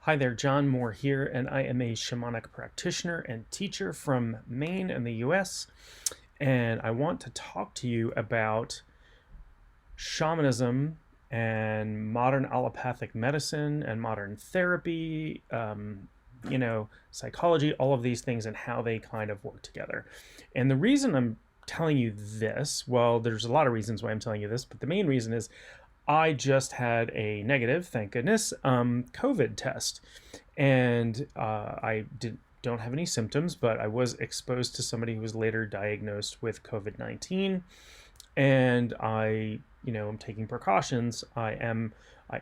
Hi there, John Moore here, and I am a shamanic practitioner and teacher from Maine in the US. And I want to talk to you about shamanism and modern allopathic medicine and modern therapy, psychology, all of these things and how they kind of work together. And the reason I'm telling you this, well, there's a lot of reasons why I'm telling you this, but the main reason is I just had a negative, thank goodness, COVID test, and don't have any symptoms, but I was exposed to somebody who was later diagnosed with COVID-19, and I'm taking precautions. I am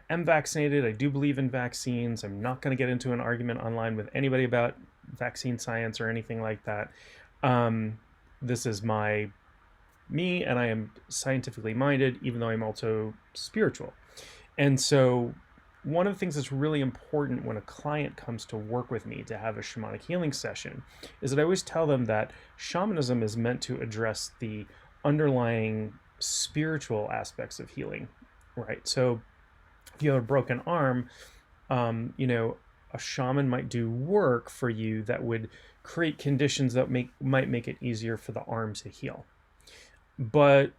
vaccinated. I do believe in vaccines. I'm not going to get into an argument online with anybody about vaccine science or anything like that. This is me, and I am scientifically minded, even though I'm also spiritual. And so one of the things that's really important when a client comes to work with me to have a shamanic healing session is that I always tell them that shamanism is meant to address the underlying spiritual aspects of healing, right? So if you have a broken arm, a shaman might do work for you that would create conditions that might make it easier for the arm to heal. But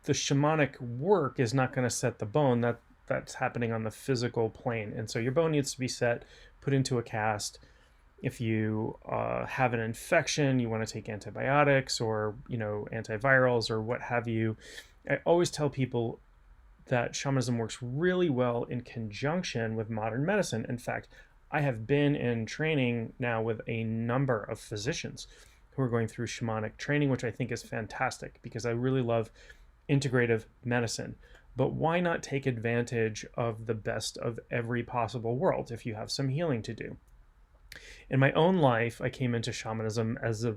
the shamanic work is not going to set the bone. That's happening on the physical plane, and so your bone needs to be set, put into a cast. If you have an infection, you want to take antibiotics or antivirals or what have you. I always tell people that shamanism works really well in conjunction with modern medicine. In fact, I have been in training now with a number of physicians who are going through shamanic training, which I think is fantastic because I really love integrative medicine. But why not take advantage of the best of every possible world if you have some healing to do? In my own life, I came into shamanism as a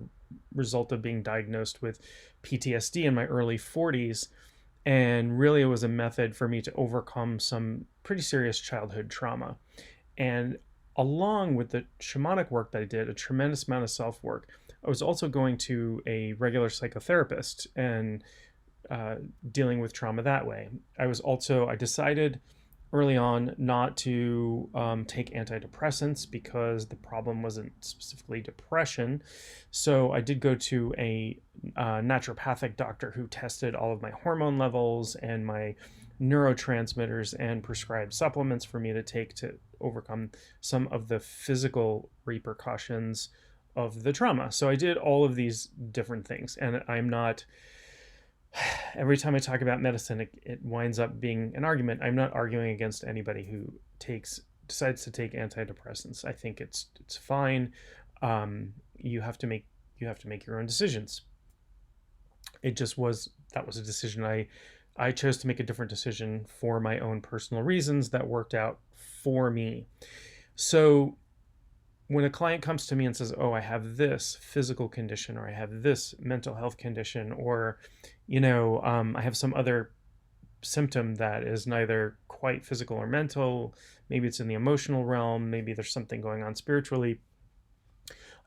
result of being diagnosed with PTSD in my early 40s. And really, it was a method for me to overcome some pretty serious childhood trauma. And along with the shamanic work that I did, a tremendous amount of self work, I was also going to a regular psychotherapist and dealing with trauma that way. I decided early on not to take antidepressants because the problem wasn't specifically depression. So I did go to a naturopathic doctor who tested all of my hormone levels and my neurotransmitters and prescribed supplements for me to take to overcome some of the physical repercussions of the trauma. So I did all of these different things, and I'm not every time I talk about medicine, it winds up being an argument. I'm not arguing against anybody who decides to take antidepressants. I think it's fine. You have to make your own decisions. That was a decision I chose to make a different decision for my own personal reasons that worked out for me. So when a client comes to me and says, "Oh, I have this physical condition, or I have this mental health condition, or, I have some other symptom that is neither quite physical or mental, maybe it's in the emotional realm, maybe there's something going on spiritually,"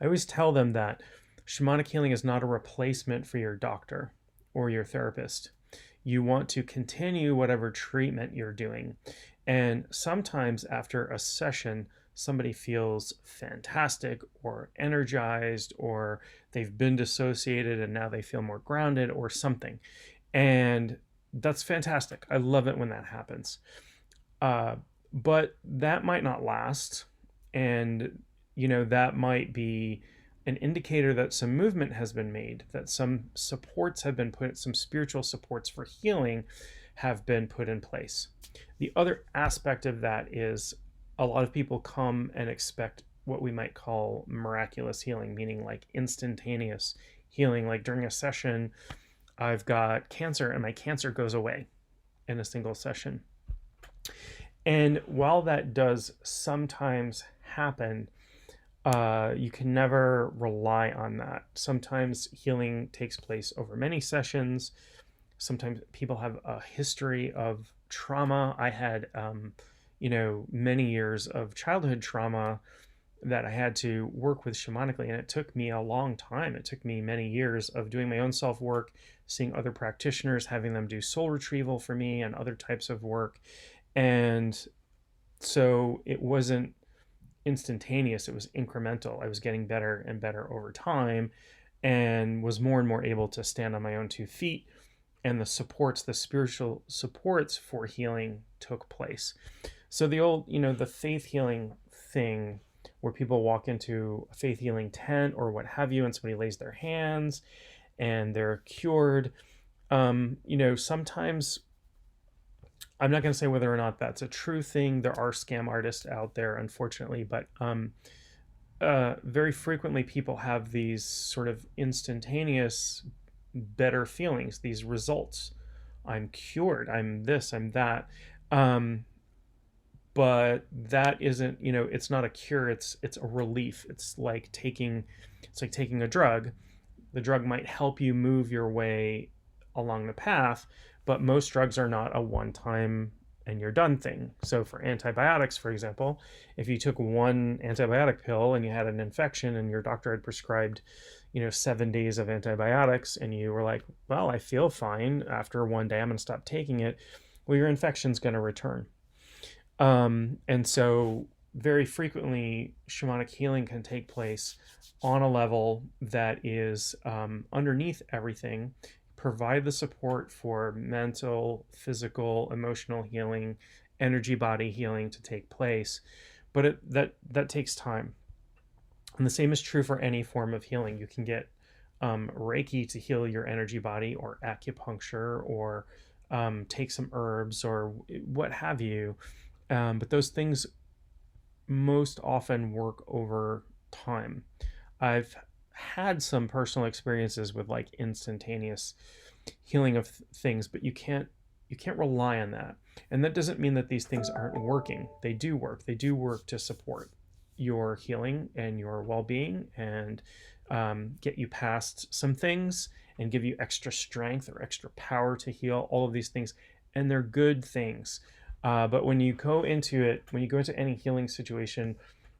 I always tell them that shamanic healing is not a replacement for your doctor or your therapist. You want to continue whatever treatment you're doing. And sometimes after a session, somebody feels fantastic or energized, or they've been dissociated and now they feel more grounded or something. And that's fantastic. I love it when that happens. But that might not last. And, that might be an indicator that some movement has been made, that some supports have been put, some spiritual supports for healing have been put in place. The other aspect of that is a lot of people come and expect what we might call miraculous healing, meaning like instantaneous healing. Like during a session, I've got cancer and my cancer goes away in a single session. And while that does sometimes happen, you can never rely on that. Sometimes healing takes place over many sessions. Sometimes people have a history of trauma. I had, many years of childhood trauma that I had to work with shamanically, and it took me a long time. It took me many years of doing my own self work, seeing other practitioners, having them do soul retrieval for me and other types of work. And So it wasn't instantaneous, it was incremental. I was getting better and better over time, and was more and more able to stand on my own 2 feet, and the supports, the spiritual supports for healing took place. So the old, the faith healing thing, where people walk into a faith healing tent or what have you, and somebody lays their hands and they're cured. Sometimes, I'm not going to say whether or not that's a true thing. There are scam artists out there, unfortunately, but very frequently people have these sort of instantaneous better feelings, these results. I'm cured. I'm this. I'm that. But that isn't, it's not a cure. It's a relief. It's like taking a drug. The drug might help you move your way along the path, but most drugs are not a one-time and you're done thing. So for antibiotics, for example, if you took one antibiotic pill and you had an infection and your doctor had prescribed 7 days of antibiotics, and you were like, well, I feel fine after one day, I'm going to stop taking it, well, your infection's going to return. And so very frequently shamanic healing can take place on a level that is underneath everything, provide the support for mental, physical, emotional healing, energy body healing to take place. But that takes time. And the same is true for any form of healing. You can get Reiki to heal your energy body, or acupuncture, or take some herbs, or what have you. But those things most often work over time. I've had some personal experiences with like instantaneous healing of things, but you can't rely on that. And that doesn't mean that these things aren't working. They do work. They do work to support your healing and your well-being, and get you past some things and give you extra strength or extra power to heal, all of these things. And they're good things. But when you go into any healing situation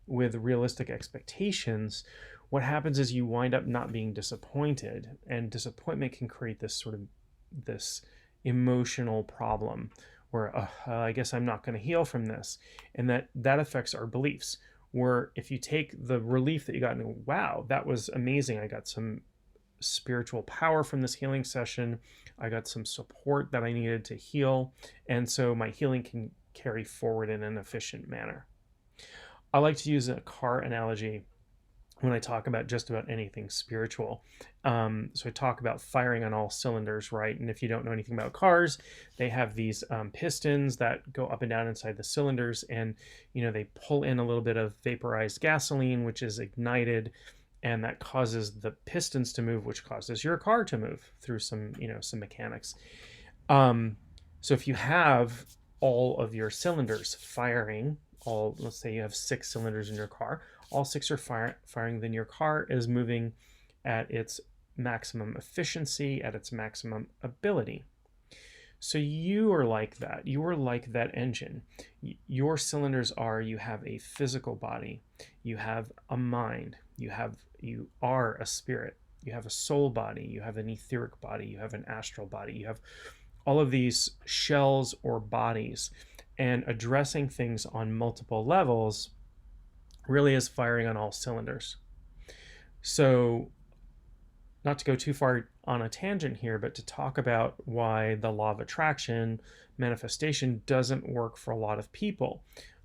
with realistic expectations, what happens is you wind up not being disappointed, and disappointment can create this emotional problem where I guess I'm not going to heal from this, and that affects our beliefs. Where if you take the relief that you got and wow, that was amazing, I got some spiritual power from this healing session, I got some support that I needed to heal, and so my healing can carry forward in an efficient manner. I like to use a car analogy when I talk about just about anything spiritual. So I talk about firing on all cylinders, right? And if you don't know anything about cars, they have these pistons that go up and down inside the cylinders, and they pull in a little bit of vaporized gasoline, which is ignited, and that causes the pistons to move, which causes your car to move through some mechanics. So if you have all of your cylinders firing, let's say you have 6 cylinders in your car, all 6 are firing, then your car is moving at its maximum efficiency, at its maximum ability. So you are like that. You are like that engine. Your cylinders you have a physical body, you have a mind, you are a spirit, you have a soul body, you have an etheric body, you have an astral body, you have all of these shells or bodies, and addressing things on multiple levels really is firing on all cylinders. So, not to go too far on a tangent here, but to talk about why the law of attraction, manifestation, doesn't work for a lot of people.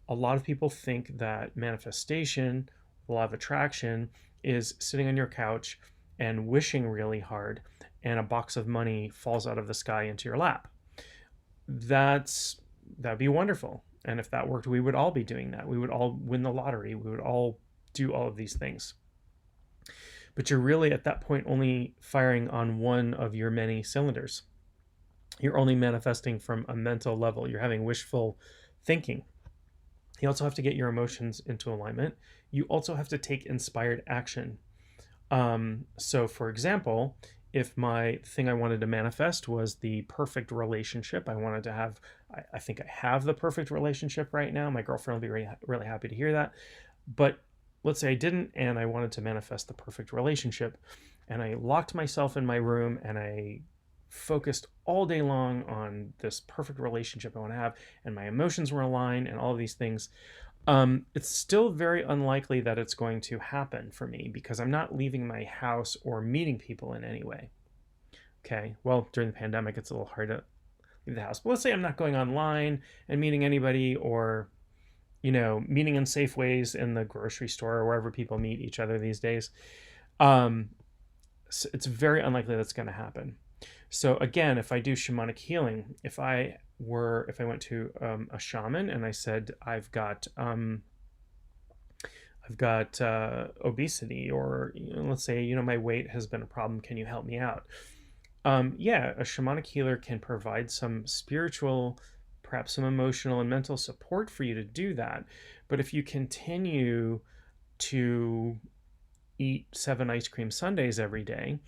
A lot of people think that manifestation, the law of attraction, is sitting on your couch and wishing really hard, and a box of money falls out of the sky into your lap. That'd be wonderful. And if that worked, we would all be doing that. We would all win the lottery. We would all do all of these things. But you're really at that point only firing on one of your many cylinders. You're only manifesting from a mental level. You're having wishful thinking. You also have to get your emotions into alignment. You also have to take inspired action. So for example, if my thing I wanted to manifest was the perfect relationship, I think I have the perfect relationship right now. My girlfriend will be really, really happy to hear that. But let's say I didn't, and I wanted to manifest the perfect relationship, and I locked myself in my room and I focused all day long on this perfect relationship I want to have, and my emotions were aligned and all of these things, it's still very unlikely that it's going to happen for me because I'm not leaving my house or meeting people in any way. Okay, well, during the pandemic, it's a little hard to leave the house. But let's say I'm not going online and meeting anybody, or, meeting in Safeways in the grocery store or wherever people meet each other these days. So it's very unlikely that's going to happen. So again, if I do shamanic healing, if I went to a shaman and I said, I've got obesity, or let's say my weight has been a problem, can you help me out? Yeah, a shamanic healer can provide some spiritual, perhaps some emotional and mental support for you to do that. But if you continue to eat 7 ice cream sundaes every day,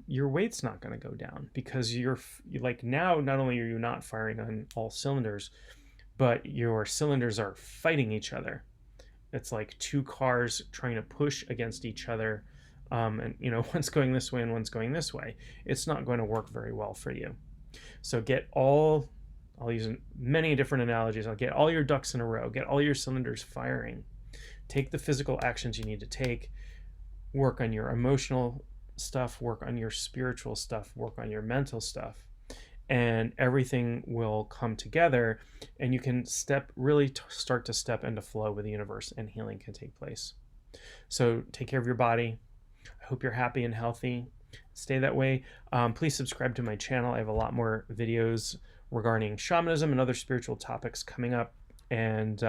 your weight's not going to go down, because you're like, now not only are you not firing on all cylinders, but your cylinders are fighting each other. It's like two cars trying to push against each other, and one's going this way and one's going this way. It's not going to work very well for you. So I'll use many different analogies. I'll get all your ducks in a row, get all your cylinders firing, take the physical actions you need to take, work on your emotional stuff, work on your spiritual stuff, work on your mental stuff, and everything will come together, and you can start to step into flow with the universe, and healing can take place. So take care of your body. I hope you're happy and healthy. Stay that way. Please subscribe to my channel. I have a lot more videos regarding shamanism and other spiritual topics coming up, and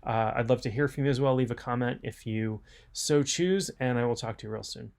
I'd love to hear from you as well. Leave a comment if you so choose, and I will talk to you real soon.